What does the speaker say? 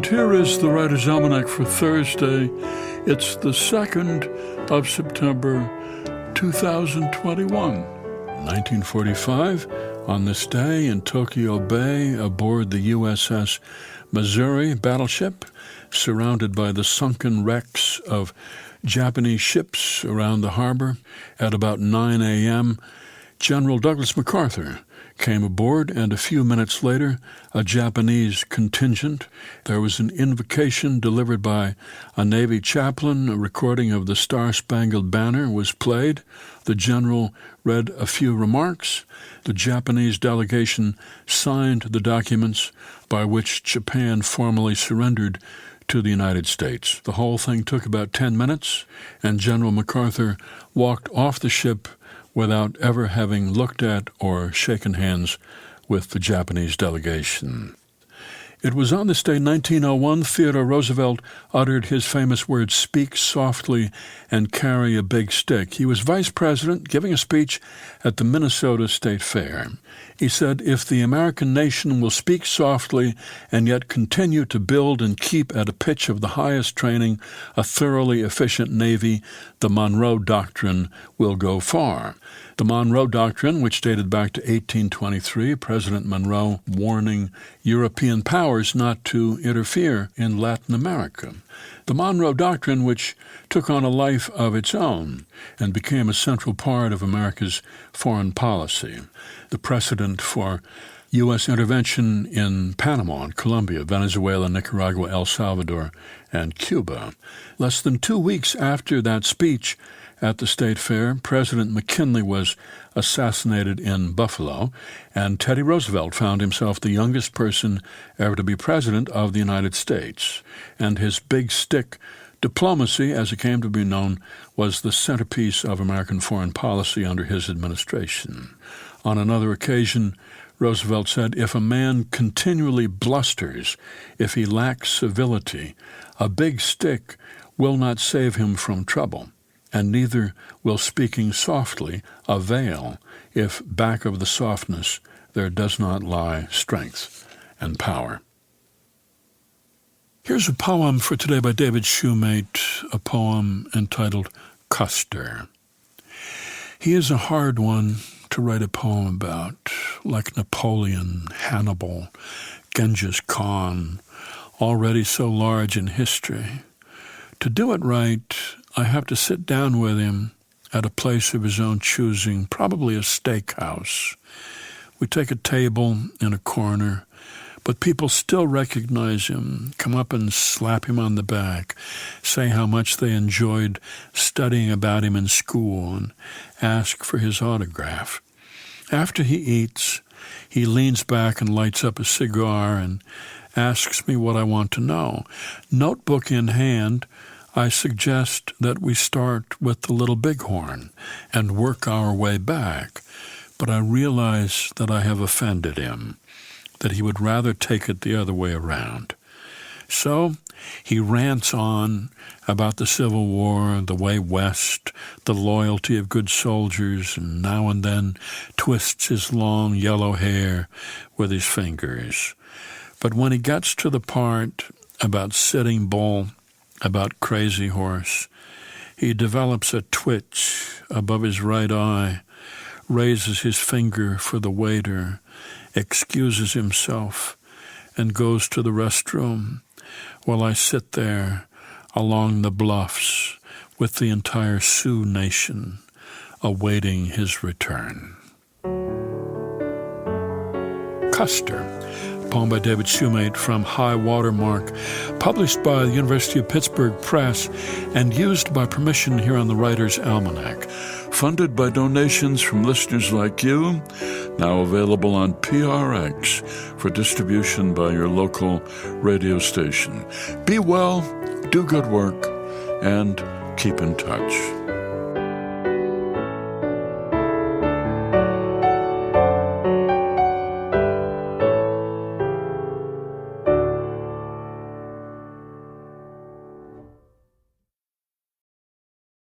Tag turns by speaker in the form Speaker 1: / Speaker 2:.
Speaker 1: And here is the Writer's Almanac for Thursday. It's the 2nd of September, 2021. 1945, on this day in Tokyo Bay, aboard the USS Missouri battleship, surrounded by the sunken wrecks of Japanese ships around the harbor, at about 9 a.m., General Douglas MacArthur came aboard, and a few minutes later, a Japanese contingent. There was an invocation delivered by a Navy chaplain. A recording of the Star-Spangled Banner was played. The general read a few remarks. The Japanese delegation signed the documents by which Japan formally surrendered to the United States. The whole thing took about 10 minutes, and General MacArthur walked off the ship without ever having looked at or shaken hands with the Japanese delegation. It was on this day, 1901, Theodore Roosevelt uttered his famous words, "Speak softly and carry a big stick." He was vice president giving a speech at the Minnesota State Fair. He said, "If the American nation will speak softly and yet continue to build and keep at a pitch of the highest training a thoroughly efficient Navy, the Monroe Doctrine will go far." The Monroe Doctrine, which dated back to 1823, President Monroe warning European powers not to interfere in Latin America. The Monroe Doctrine, which took on a life of its own and became a central part of America's foreign policy. The precedent for U.S. intervention in Panama and Colombia, Venezuela, Nicaragua, El Salvador, and Cuba. Less than 2 weeks after that speech at the State Fair, President McKinley was assassinated in Buffalo, and Teddy Roosevelt found himself the youngest person ever to be president of the United States. And his big stick diplomacy, as it came to be known, was the centerpiece of American foreign policy under his administration. On another occasion, Roosevelt said, "If a man continually blusters, if he lacks civility, a big stick will not save him from trouble, and neither will speaking softly avail if back of the softness there does not lie strength and power." Here's a poem for today by David Shumate, a poem entitled Custer. He is a hard one to write a poem about, like Napoleon, Hannibal, Genghis Khan, already so large in history. To do it right, I have to sit down with him at a place of his own choosing, probably a steakhouse. We take a table in a corner, but people still recognize him, come up and slap him on the back, say how much they enjoyed studying about him in school, and ask for his autograph. After he eats, he leans back and lights up a cigar and asks me what I want to know. Notebook in hand, I suggest that we start with the Little Bighorn and work our way back, but I realize that I have offended him, that he would rather take it the other way around. So he rants on about the Civil War, the way west, the loyalty of good soldiers, and now and then twists his long yellow hair with his fingers. But when he gets to the part about Sitting Bull, about Crazy Horse, he develops a twitch above his right eye, raises his finger for the waiter, excuses himself, and goes to the restroom, while I sit there along the bluffs with the entire Sioux Nation awaiting his return. Custer, poem by David Shumate from High Water Mark, published by the University of Pittsburgh Press and used by permission here on the Writer's Almanac. Funded by donations from listeners like you, now available on PRX for distribution by your local radio station. Be well, do good work, and keep in touch.